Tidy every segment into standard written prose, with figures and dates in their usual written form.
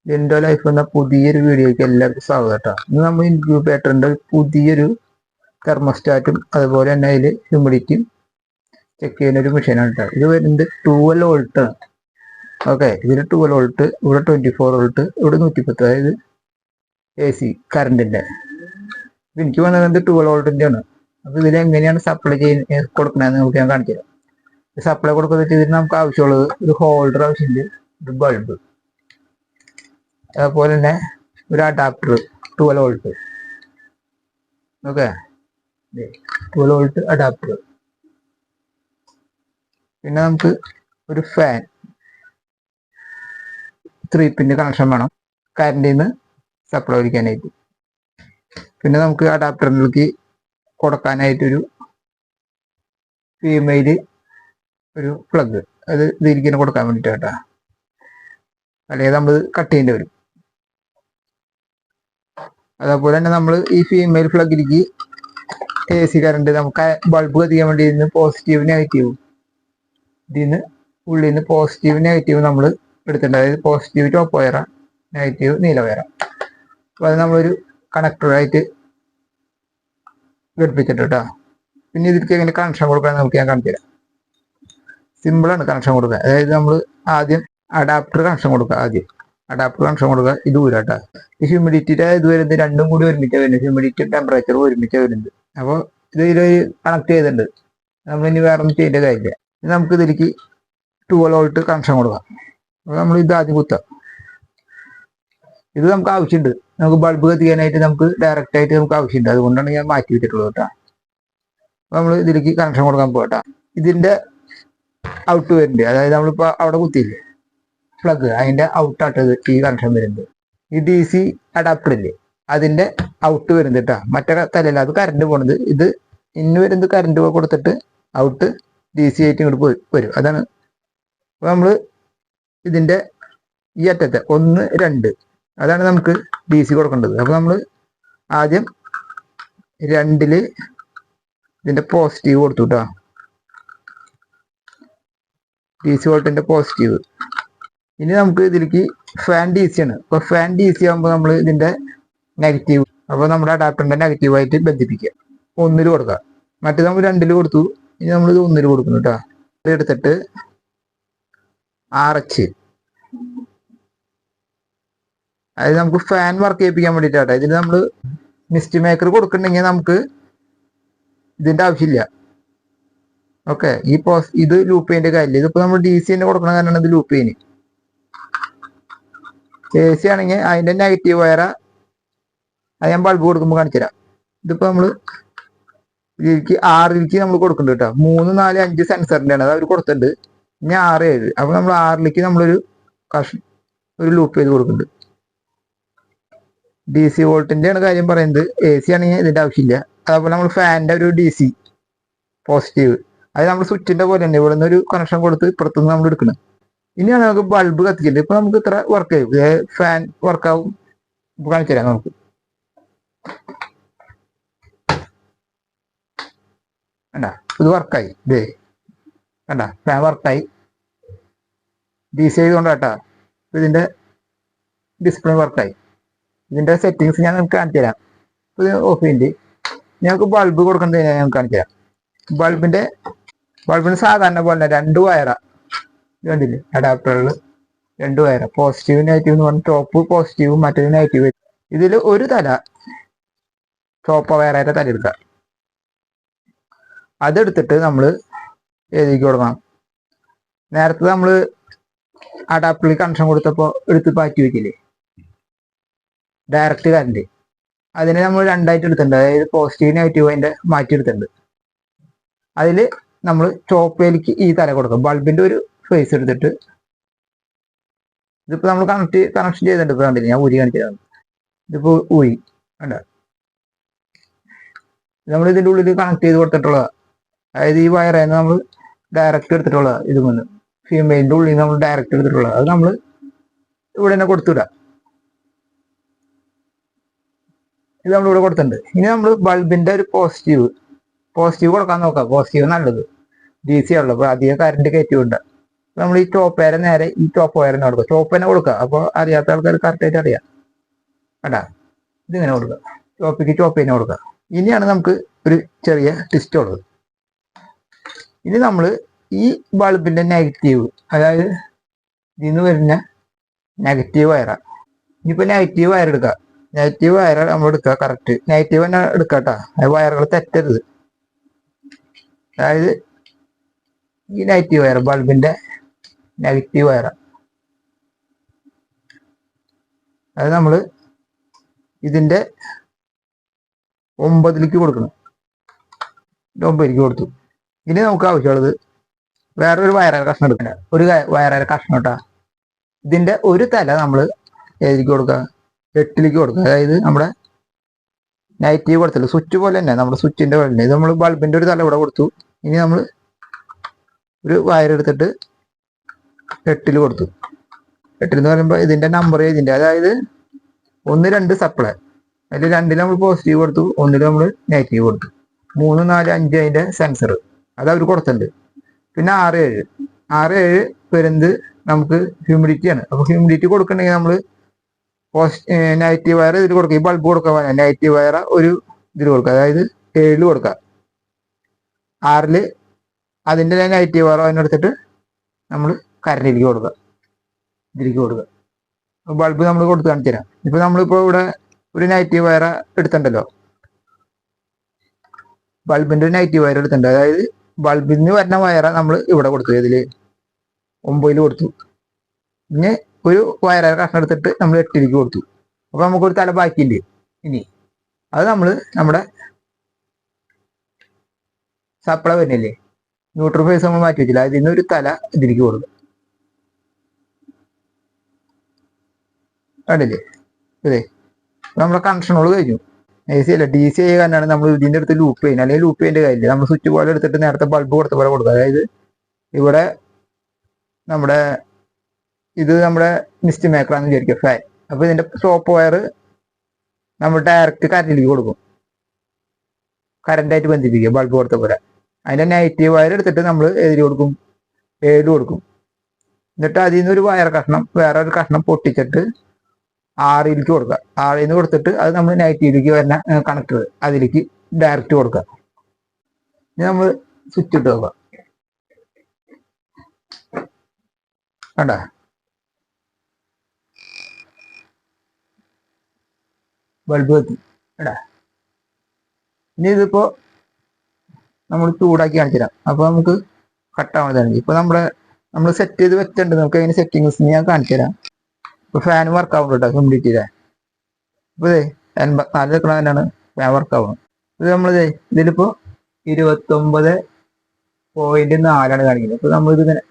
Lindo life എന്ന പുതിയൊരു വീഡിയോയ്ക്ക് എല്ലാവർക്കും സ്വാഗതം കേട്ടോ. ഇന്ന് നമ്മൾ ഇൻക്യൂബേറ്ററിന്റെ പുതിയൊരു തെർമോസ്റ്റാറ്റും അതുപോലെ തന്നെ അതിൽ ഹ്യൂമിഡിറ്റിയും ചെക്ക് ചെയ്യുന്ന ഒരു മെഷീനാണ് കേട്ടോ. ഇത് വരുന്നത് 12 വോൾട്ട് ആണ്. ഓക്കെ, ഇതിൽ 12 വോൾട്ട്, ഇവിടെ 24 വോൾട്ട്, ഇവിടെ 110, അതായത് AC കറണ്ടിന്റെ. എനിക്ക് വന്നത് 12 വോൾട്ടിന്റെ ആണ്. അപ്പൊ ഇതിൽ എങ്ങനെയാണ് സപ്ലൈ കൊടുക്കണമെന്ന് നമുക്ക് ഞാൻ കാണിച്ചു തരാം. സപ്ലൈ കൊടുക്കുന്നത് ഇതിന് നമുക്ക് ആവശ്യമുള്ളത് ഒരു ഹോൾഡർ ആവശ്യമുണ്ട്, ഒരു ബൾബ്, അതുപോലെ തന്നെ ഒരു adapter 12 volt. Okay, 12 volt adapter. പിന്നെ നമുക്ക് ഒരു ഫാൻ 3 പിൻ കണക്ഷൻ വേണം കറണ്ടിൽ നിന്ന് സപ്ലൈ ഒഴിക്കാനായിട്ട്. പിന്നെ നമുക്ക് അഡാപ്റ്ററിലേക്ക് കൊടുക്കാനായിട്ടൊരു ഫീമെയിൽ ഒരു പ്ലഗ്, അത് ഇതിരിക്കുന്ന കൊടുക്കാൻ വേണ്ടിയിട്ട് കേട്ടോ, അല്ലെങ്കിൽ നമ്മൾ കട്ട് ചെയ്യേണ്ടി വരും. അതേപോലെ തന്നെ നമ്മൾ ഈ ഫീമെയിൽ പ്ലഗിലേക്ക് AC കറണ്ട് നമുക്ക് ബൾബ് കത്തിക്കാൻ വേണ്ടി ഇതിന് പോസിറ്റീവ് നെഗറ്റീവ്, ഇതിന് ഉള്ളിൽ നിന്ന് പോസിറ്റീവ് നെഗറ്റീവ് നമ്മൾ എടുത്തിട്ടുണ്ട്. അതായത് പോസിറ്റീവ് ടോപ്പ് വയറ, നെഗറ്റീവ് നീല വയറ. അപ്പോൾ അത് നമ്മളൊരു കണക്ടറായിട്ട് ഘടിപ്പിച്ചിട്ട് കേട്ടോ. പിന്നെ ഇതിലേക്ക് എങ്ങനെ കണക്ഷൻ കൊടുക്കാൻ നമുക്ക് ഞാൻ കാണിച്ചു തരാം. സിമ്പിളാണ് കണക്ഷൻ കൊടുക്കുക. അതായത് നമ്മൾ ആദ്യം അഡാപ്റ്റർ കണക്ഷൻ കൊടുക്കുക. അഡാപ്റ്റർ കണക്ഷൻ കൊടുക്കുക. ഇത് ഊരാട്ടാ. ഈ ഹ്യൂമിഡിറ്റിയുടെ ഇത് വരുന്നത് രണ്ടും കൂടി ഒരുമിച്ചാണ് വരുന്നത്. ഹ്യൂമിഡിറ്റി ടെമ്പറേച്ചർ ഒരുമിച്ചാണ് വരുന്നത്. അപ്പോൾ ഇത് ഇതിലൊരു കണക്ട് ചെയ്തിട്ടുണ്ട്. നമ്മളിനി വേറെ ഒന്നും ചെയ്യേണ്ട കാര്യമില്ല. നമുക്ക് ഇതിലേക്ക് 12 വോൾട്ട് കണക്ഷൻ കൊടുക്കാം. അപ്പോൾ നമ്മൾ ഇത് ആദ്യം കുത്താം. ഇത് നമുക്ക് ആവശ്യമുണ്ട്, നമുക്ക് ബൾബ് കത്തിക്കാനായിട്ട് നമുക്ക് ഡയറക്റ്റ് ആയിട്ട് നമുക്ക് ആവശ്യമുണ്ട്. അതുകൊണ്ടാണ് ഞാൻ മാറ്റി വെച്ചിട്ടുള്ളത് കേട്ടോ. അപ്പോൾ നമ്മൾ ഇതിലേക്ക് കണക്ഷൻ കൊടുക്കാൻ പോകട്ടാ. ഇതിന്റെ ഔട്ട് വരുന്നുണ്ട്, അതായത് നമ്മളിപ്പോൾ അവിടെ കുത്തിയില്ലേ പ്ലഗ്, അതിന്റെ ഔട്ടാട്ടത് ഈ കണക്ഷൻ വരുന്നത്. ഈ DC അഡാപ്റ്റർ ഇല്ലേ, അതിന്റെ ഔട്ട് വരുന്നത് കേട്ടോ. മറ്റേ തലല്ല, അത് കറണ്ട് പോണത്. ഇത് ഇന്ന് വരുന്നത് കറണ്ട് കൊടുത്തിട്ട് ഔട്ട് DC ആയിട്ട് ഇങ്ങോട്ട് വരും. അതാണ്. അപ്പോൾ നമ്മൾ ഇതിന്റെ ഈ അറ്റത്തെ 1, 2 അതാണ് നമുക്ക് DC കൊടുക്കേണ്ടത്. അപ്പോൾ നമ്മൾ ആദ്യം 2-ല് ഇതിന്റെ പോസിറ്റീവ് കൊടുത്തു കേട്ടോ, DC വോൾട്ടിന്റെ പോസിറ്റീവ്. ഇനി നമുക്ക് ഇതിലേക്ക് ഫാൻ DC ആണ്. അപ്പോൾ ഫാൻ DC ആകുമ്പോൾ നമ്മൾ ഇതിന്റെ നെഗറ്റീവ്, അപ്പോൾ നമ്മുടെ അഡാപ്റ്ററിന്റെ നെഗറ്റീവായിട്ട് ബന്ധിപ്പിക്കുക. 1-ല് കൊടുക്കുക. മറ്റേ നമ്മൾ 2-ല് കൊടുത്തു, ഇനി നമ്മൾ ഇത് 1-ല് കൊടുക്കുന്നു കേട്ടോ. ഇത് എടുത്തിട്ട് RH, അതായത് നമുക്ക് ഫാൻ വർക്ക് ചെയ്യിപ്പിക്കാൻ വേണ്ടിയിട്ടാട്ടോ. ഇതിൽ നമ്മൾ മിസ്റ്റ് മേക്കർ കൊടുക്കണമെങ്കിൽ നമുക്ക് ഇതിന്റെ ആവശ്യമില്ല. ഓക്കെ, ഇത് ലൂപ്പ് ചെയ്യേണ്ട കാര്യമില്ല. ഇതിപ്പോ നമ്മൾ DC തന്നെ കൊടുക്കണ കാരണമാണ് ഇത് ലൂപ്പ് ചെയ്യുന്നത്. AC ആണെങ്കിൽ അതിന്റെ നെഗറ്റീവ് വയറ, അത് ഞാൻ ബൾബ് കൊടുക്കുമ്പോൾ കാണിച്ചു തരാം. ഇതിപ്പോ നമ്മൾ ഇതിലേക്ക് 6-ലേക്ക് നമ്മൾ കൊടുക്കുന്നുണ്ട് കേട്ടോ. 3, 4, 5 സെൻസറിന്റെ ആണ്, അത് അവർ കൊടുത്തിട്ടുണ്ട്. ഇനി 6, 7. അപ്പൊ നമ്മൾ 6-ലേക്ക് നമ്മളൊരു ലൂപ്പ് ചെയ്ത് കൊടുക്കുന്നുണ്ട്. DC വോൾട്ടിന്റെ ആണ് കാര്യം പറയുന്നത്. AC ആണെങ്കിൽ ഇതിന്റെ ആവശ്യമില്ല. അതേപോലെ നമ്മൾ ഫാനിന്റെ ഒരു DC പോസിറ്റീവ്, അത് നമ്മൾ സ്വിച്ചിന്റെ പോലെ തന്നെ ഇവിടെ നിന്ന് ഒരു കണക്ഷൻ കൊടുത്ത് ഇപ്പുറത്തുനിന്ന് നമ്മൾ എടുക്കണം. ഇനിയാണ് നമുക്ക് ബൾബ് കത്തിച്ചിട്ട് ഇപ്പൊ നമുക്ക് ഇത്ര വർക്ക് ചെയ്യും. ഫാൻ വർക്കാവും. കാണിച്ചു തരാം നമുക്ക്. കണ്ട, ഇത് വർക്കായി. ഇതേ കണ്ട, ഫാൻ വർക്കായി. DC ആയതുകൊണ്ടാട്ടാ ഇതിന്റെ ഡിസ്പ്ലേ വർക്കായി. ഇതിന്റെ സെറ്റിങ്സ് ഞാൻ നമുക്ക് കാണിച്ചു തരാം. ഇത് ഓഫ് ചെയ്യുന്നുണ്ട്. ഞങ്ങൾക്ക് ബൾബ് കൊടുക്കേണ്ടത് ഞാൻ കാണിച്ചു തരാം. ബൾബിന് സാധാരണ പോലെ 2 വയറ കണ്ടില്ലേ, അഡാപ്റ്ററിൽ 2 വയറ, പോസിറ്റീവ് നെഗറ്റീവ് എന്ന് പറഞ്ഞാൽ ടോപ്പ് പോസിറ്റീവ്, മറ്റൊരു നെഗറ്റീവ്. ഇതിൽ ഒരു തല ടോപ്പ് വയറായിട്ട് തല എടുക്കുക. അതെടുത്തിട്ട് നമ്മൾ ഏതിലേക്ക് കൊടുക്കണം? നേരത്തെ നമ്മൾ അഡാപ്റ്ററിൽ കണക്ഷൻ കൊടുത്തപ്പോൾ എടുത്ത് മാറ്റി വെക്കില്ലേ ഡയറക്റ്റ് കറണ്ട്, അതിനെ നമ്മൾ 2ആയിട്ട് എടുത്തിട്ടുണ്ട്. അതായത് പോസിറ്റീവ് നെഗറ്റീവ് അതിന്റെ മാറ്റി എടുത്തിട്ടുണ്ട്. അതിൽ നമ്മൾ ടോപ്പിലേക്ക് ഈ തല കൊടുക്കും. ബൾബിന്റെ ഒരു ഫേസ് എടുത്തിട്ട് ഇതിപ്പോ നമ്മൾ കണക്ഷൻ ചെയ്തിട്ടുണ്ട്. ഇപ്പൊ കണ്ടില്ല, ഞാൻ ഊരി കാണിച്ചതാണ്. ഇതിപ്പോ ഊരി കണ്ട, നമ്മൾ ഇതിന്റെ ഉള്ളിൽ കണക്ട് ചെയ്ത് കൊടുത്തിട്ടുള്ളതാണ്. അതായത് ഈ വയറായിരുന്നു നമ്മൾ ഡയറക്റ്റ് എടുത്തിട്ടുള്ളത്. ഇത് മുന്ന് ഫീമെയിലിന്റെ ഉള്ളിൽ നമ്മൾ ഡയറക്റ്റ് എടുത്തിട്ടുള്ളത്. അത് നമ്മൾ ഇവിടെ തന്നെ കൊടുത്തുവിടാം. ഇത് നമ്മളിവിടെ കൊടുത്തിട്ടുണ്ട്. ഇനി നമ്മൾ ബൾബിന്റെ ഒരു പോസിറ്റീവ് കൊടുക്കാൻ നോക്കാം. പോസിറ്റീവ് നല്ലത്. DC ആണല്ലോ, അപ്പൊ അധികം കറണ്ട് കയറ്റിവിണ്ട. നമ്മൾ ഈ ടോപ്പ് വയർ നേരെ ഈ ടോപ്പ് വയറിന് കൊടുക്കുക, ടോപ്പ് തന്നെ കൊടുക്കുക. അപ്പോൾ അറിയാത്ത ആൾക്കാർ കറക്റ്റായിട്ട് അറിയാം കേട്ടാ. ഇതിങ്ങനെ കൊടുക്കുക, ടോപ്പ് തന്നെ കൊടുക്കുക. ഇനിയാണ് നമുക്ക് ഒരു ചെറിയ ട്വിസ്റ്റ് ഉള്ളത്. ഇനി നമ്മൾ ഈ ബൾബിന്റെ നെഗറ്റീവ്, അതായത് ഇതിന്ന് വരുന്ന നെഗറ്റീവ് വയറാണ്. ഇനിയിപ്പോൾ നെഗറ്റീവ് വയർ എടുക്കുക, നെഗറ്റീവ് വയർ നമ്മൾ എടുക്കുക, കറക്റ്റ് നെഗറ്റീവ് തന്നെ എടുക്കുക കേട്ടോ. അത് വയറുകൾ തെറ്റരുത്. അതായത് ഈ നെഗറ്റീവ് വയർ ബൾബിന്റെ നെഗറ്റീവ് വയറാണ്. അത് നമ്മൾ ഇതിന്റെ 9ലേക്ക് കൊടുക്കണം. 9ലേക്ക് കൊടുത്തു. ഇനി നമുക്ക് ആവശ്യമുള്ളത് വേറൊരു വയറര കഷ്ണം എടുക്കണ്ട, ഒരു വയറര കഷ്ണം കേട്ടാ. ഇതിന്റെ ഒരു തല നമ്മൾ ഏതിലേക്ക് കൊടുക്കുക, 8ലേക്ക് കൊടുക്കുക. അതായത് നമ്മുടെ നെഗറ്റീവ് കൊടുത്തല്ലോ, സ്വിച്ച് പോലെ തന്നെ, നമ്മുടെ സ്വിച്ചിന്റെ പോലെ തന്നെ. ഇത് നമ്മൾ ബൾബിന്റെ ഒരു തല ഇവിടെ കൊടുത്തു. ഇനി നമ്മൾ ഒരു വയറെടുത്തിട്ട് 8ൽ കൊടുത്തു. 8 എന്ന് പറയുമ്പോൾ ഇതിന്റെ നമ്പർ ഇതിന്റെ, അതായത് 1, 2 സപ്ലൈ. അതിൽ 2ൽ നമ്മൾ പോസിറ്റീവ് കൊടുത്തു, 1ൽ നമ്മൾ നെഗറ്റീവ് കൊടുത്തു. 3, 4, 5 അതിന്റെ സെൻസർ അത് അവർ കൊടുത്തിട്ടുണ്ട്. പിന്നെ 6, 7 വരുന്നത് നമുക്ക് ഹ്യൂമിഡിറ്റിയാണ്. അപ്പോൾ ഹ്യൂമിഡിറ്റി കൊടുക്കണമെങ്കിൽ നമ്മൾ നെഗറ്റീവ് വയർ ഇതിൽ കൊടുക്കുക, ഈ ബൾബ് കൊടുക്കുക. നെഗറ്റീവ് വയർ ഒരു ഇതിൽ കൊടുക്കുക, അതായത് 7 കൊടുക്കുക. 6ൽ അതിൻ്റെ നെഗറ്റീവ് വയർ അതിനെടുത്തിട്ട് നമ്മൾ കറണ്ടിലേക്ക് കൊടുക്കുക, ഇതിലേക്ക് കൊടുക്കുക. ബൾബ് നമ്മൾ കൊടുത്ത് കാണിച്ചു തരാം. ഇപ്പൊ നമ്മളിപ്പോൾ ഇവിടെ ഒരു നെഗറ്റീവ് വയർ എടുത്തിട്ടുണ്ടല്ലോ, ബൾബിന്റെ ഒരു നെഗറ്റീവ് വയർ എടുത്തിട്ടുണ്ട്. അതായത് ബൾബിൽ നിന്ന് വരുന്ന വയറ നമ്മൾ ഇവിടെ കൊടുത്തു, ഇതില് 9ൽ കൊടുത്തു. പിന്നെ ഒരു വയറ കഷ്ണം എടുത്തിട്ട് നമ്മൾ 8ലേക്ക് കൊടുത്തു. അപ്പൊ നമുക്കൊരു തല ബാക്കിയില്ലേ. ഇനി അത് നമ്മൾ നമ്മുടെ സപ്ലൈ വരുന്നില്ലേ, ന്യൂട്രൽ ഫേസ് നമ്മൾ മാറ്റി വെച്ചില്ല, അതിൽ നിന്ന് ഒരു തല ഇതിലേക്ക് കൊടുക്കും. കണ്ടില്ലേ, അതെ നമ്മുടെ കണക്ഷനുകൾ കഴിഞ്ഞു. AC അല്ല DC ആയ കാരണമാണ് നമ്മൾ ഇതിന്റെ അടുത്ത് ലൂപ്പ് ചെയ്യുന്നത്, അല്ലെങ്കിൽ ലൂപ്പ് ചെയ്യേണ്ട കാര്യമില്ല. നമ്മൾ സ്വിച്ച് പോലെ എടുത്തിട്ട് നേരത്തെ ബൾബ് കൊടുത്ത പോലെ കൊടുക്കുക. അതായത് ഇവിടെ നമ്മുടെ ഇത് നമ്മുടെ മിസ്റ്റ് മേക്കറാന്ന് വിചാരിക്കുക, ഫാൻ. അപ്പൊ ഇതിന്റെ ടോപ്പ് വയർ നമ്മൾ ഡയറക്റ്റ് കറണ്ടിലേക്ക് കൊടുക്കും, കറണ്ടായിട്ട് ബന്ധിപ്പിക്കുക ബൾബ് കൊടുത്ത പോലെ. അതിന്റെ നെഗറ്റീവ് വയർ എടുത്തിട്ട് നമ്മൾ ഏതിൽ കൊടുക്കും, 7 കൊടുക്കും. എന്നിട്ട് അതിൽ നിന്ന് ഒരു വയർ കഷ്ണം വേറെ ഒരു കഷ്ണം പൊട്ടിച്ചിട്ട് 6ലേക്ക് കൊടുക്കുക. 6ൽ നിന്ന് കൊടുത്തിട്ട് അത് നമ്മൾ നെഗറ്റീവിലേക്ക് വരുന്ന കണക്ടർ അതിലേക്ക് ഡയറക്റ്റ് കൊടുക്കുക. ഇനി നമ്മൾ സ്വിച്ച് ഇട്ട് നോക്കുക, കണ്ട ബൾബ് എത്തി എടാ. ഇനി ഇതിപ്പോ നമ്മൾ ചൂടാക്കി കാണിച്ചു തരാം. അപ്പൊ നമുക്ക് കട്ടാവുന്നതാണ്. ഇപ്പൊ നമ്മൾ സെറ്റ് ചെയ്ത് വെച്ചിട്ടുണ്ട്. നമുക്ക് അതിന് സെറ്റിങ്സ് ഞാൻ കാണിച്ചു തരാം. ഇപ്പൊ ഫാൻ വർക്ക് ആവുന്നുണ്ട് കേട്ടോ, ഹ്യൂമിഡിറ്റിയിലെ. അപ്പൊ 84 നിൽക്കണ തന്നെയാണ് ഫാൻ വർക്ക് ആവുന്നത്. ഇത് നമ്മളിത് ഇതിലിപ്പോ 29.4 കാണിക്കുന്നത്. അപ്പൊ നമ്മൾ ഇത് ഇങ്ങനെ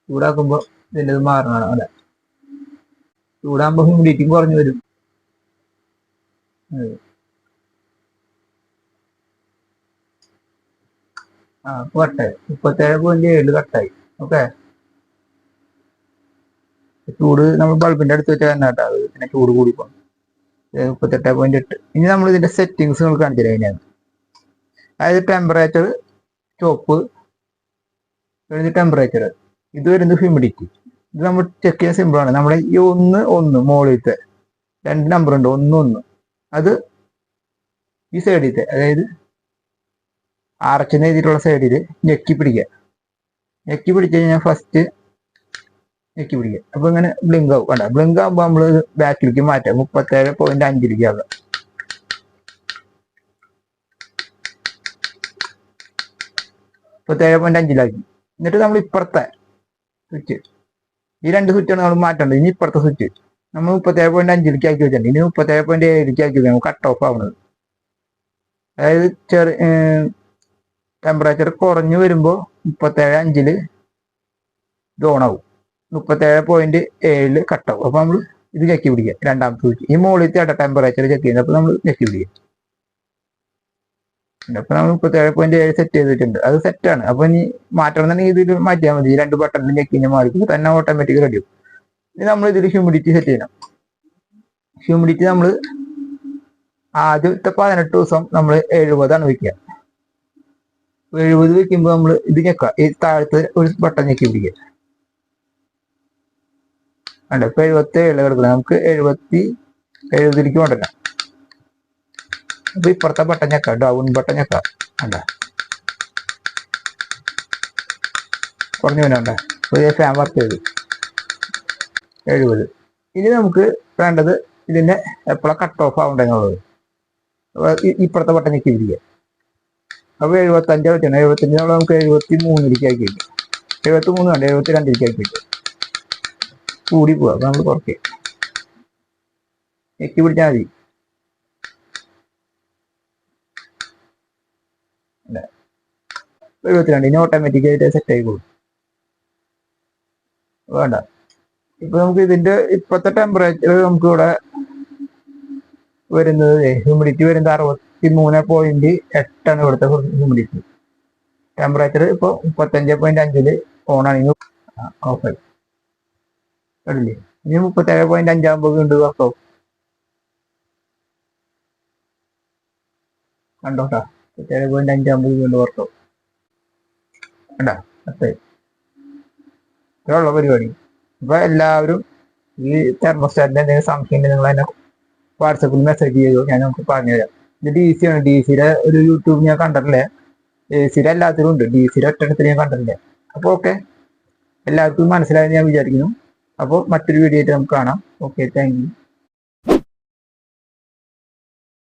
ചൂടാക്കുമ്പോ ഇതിൻ്റെ ഇത് മാറണം അല്ലെ. ചൂടാകുമ്പോ ഹ്യൂമിഡിറ്റിയും കുറഞ്ഞു വരും. ഇപ്പൊ കട്ടായി, 37.7 കട്ടായി. ഓക്കെ, ചൂട് നമ്മൾ ബൾബിന്റെ അടുത്ത് വെച്ചാൽ തന്നെ കേട്ടോ, അത് പിന്നെ ചൂട് കൂടി പോകും. 38.8. ഇനി നമ്മൾ ഇതിന്റെ സെറ്റിങ്സ് നമുക്ക് കാണിച്ചു തരാം. അതിനാണ് അതായത് ടെമ്പറേച്ചർ സ്റ്റോപ്പ്, ടെമ്പറേച്ചർ, ഇത് വരുന്നത് ഹ്യൂമിഡിറ്റി. ഇത് നമ്മൾ ചെക്ക് ചെയ്യാൻ സിമ്പിൾ ആണ്. നമ്മുടെ ഈ 1 മുകളിലത്തെ 2 നമ്പർ ഉണ്ട്, 1 അത് ഈ സൈഡിലത്തെ, അതായത് ആർച്ചിന് എഴുതിയിട്ടുള്ള സൈഡിൽ ഞെക്കി പിടിക്കുക. ഞെക്കി പിടിച്ചു കഴിഞ്ഞാൽ ഫസ്റ്റ് ഞെക്കി പിടിക്കുക. അപ്പൊ ഇങ്ങനെ ബ്ലിങ്ക് ആവും. വേണ്ട, ബ്ലിങ്ക് ആകുമ്പോൾ നമ്മൾ ബാക്കിലേക്ക് മാറ്റാം, 37.5ലേക്ക് ആകാം. 37.5ലാക്കി. എന്നിട്ട് നമ്മൾ ഇപ്പുറത്തെ സ്വിച്ച്, ഈ 2 സ്വിച്ചാണ് നമ്മൾ മാറ്റേണ്ടത്. ഇനി ഇപ്പുറത്തെ സ്വിച്ച് നമ്മൾ 37.5ലേക്ക് ആക്കി വെച്ചിട്ടുണ്ട്. ഇനി 37.7ലേക്ക് ആക്കി വെക്കാം, കട്ട് ഓഫ് ആവുന്നത്. അതായത് ടെമ്പറേച്ചർ കുറഞ്ഞു വരുമ്പോൾ 37.5 ഇത് ഓണാവും, 37.7 കട്ടാവും. അപ്പൊ നമ്മൾ ഇത് ചെക്കി പിടിക്കുക, രണ്ടാമത്തെ സ്വിച്ച്. ഈ മുകളിലത്തെ ടെമ്പറേച്ചർ ചെക്ക് ചെയ്യുന്നത്. അപ്പൊ നമ്മൾ ചെക്കി പിടിക്കുക. അപ്പൊ നമ്മൾ 37.7 സെറ്റ് ചെയ്തിട്ടുണ്ട്, അത് സെറ്റാണ്. അപ്പൊ ഇനി മാറ്റണമെന്നുണ്ടെങ്കിൽ ഇതിൽ മാറ്റിയാൽ മതി. ഈ 2 ബട്ടണിൽ ചെക്ക് കഴിഞ്ഞാൽ മാറി തന്നെ ഓട്ടോമാറ്റിക് റെഡി ആവും. ഇനി നമ്മൾ ഇതിൽ ഹ്യൂമിഡിറ്റി സെറ്റ് ചെയ്യണം. ഹ്യൂമിഡിറ്റി നമ്മൾ ആദ്യത്തെ 18 ദിവസം നമ്മൾ 70 വെക്കുക. 70 വെക്കുമ്പോൾ നമ്മൾ ഇത് ഞെക്കുക, ഈ താഴത്ത് ഒരു ബട്ടൺ ഞെക്കി പിടിക്കുക. അല്ല ഇപ്പൊ 77 കിടക്കുന്നത്, നമുക്ക് 70ലേക്ക് കൊണ്ടല്ല. അപ്പൊ ഇപ്പുറത്തെ ബട്ടൺ ഞെക്കാം, ഡൗൺ ബട്ടൺ ഞെക്കാം. അല്ല കുറഞ്ഞു വേണ്ട, പുതിയ ഫാൻ വർക്ക് ചെയ്ത് 70. ഇനി നമുക്ക് വേണ്ടത് ഇതിന്റെ എപ്പോഴാണ് കട്ട് ഓഫ് ആവണ്ടെന്നുള്ളത്. ഇപ്പുറത്തെ ബട്ടൺ ഞെക്കി പിടിക്കുക. അപ്പൊ 75 വെച്ചാണ്, 75 നമുക്ക് 73ലേക്ക് ആക്കി വയ്ക്കും. 73 വേണ്ട, 72ലേക്ക് ആക്കി വയ്ക്കും. കൂടി പോവാ, അപ്പൊ നമ്മൾ കുറയ്ക്കുക, ഞെക്കി പിടിച്ചാൽ മതി. 72 ഇനി ഓട്ടോമാറ്റിക്കായിട്ട് സെറ്റ് ആയിക്കോളും. വേണ്ട, ഇപ്പൊ നമുക്ക് ഇതിന്റെ ഇപ്പോഴത്തെ ടെമ്പറേച്ചർ നമുക്ക് ഇവിടെ വരുന്നത്, ഹ്യൂമിഡിറ്റി വരുന്നത് 63.8 ഇവിടുത്തെ ഹ്യൂമിഡിറ്റി. ടെമ്പറേച്ചർ ഇപ്പൊ 35.5 ഓണാണെങ്കിൽ ഓഫായി കണ്ടില്ലേ. ഇനി 37.5 ആകുമ്പോൾ വീണ്ടും വർക്കാവും. കണ്ടോട്ടാ, 37.5 ആകുമ്പോൾ വീണ്ടും വർക്കാവും. കണ്ടാ, അത്രേ ഇത്രയുള്ള പരിപാടി. അപ്പൊ എല്ലാവരും ഈ തെർമോസ്റ്റാറ്റിന്റെ എന്തെങ്കിലും സംശയം ഉണ്ടെങ്കിൽ നിങ്ങൾ എന്നെ വാട്സപ്പിൽ മെസ്സേജ് ചെയ്തു, ഞാൻ നമുക്ക് പറഞ്ഞുതരാം. ഇത് DC ആണ്. DC-യുടെ ഒരു യൂട്യൂബ് ഞാൻ കണ്ടിട്ടില്ലേ, AC-യുടെ എല്ലാത്തിലും ഉണ്ട്, DC-യുടെ ഒറ്റത്തിൽ ഞാൻ കണ്ടിട്ടില്ല. അപ്പോൾ ഓക്കെ, എല്ലാവർക്കും മനസ്സിലായെന്ന് ഞാൻ വിചാരിക്കുന്നു. അപ്പോൾ മറ്റൊരു വീഡിയോ ആയിട്ട് നമുക്ക് കാണാം. Okay, thank you.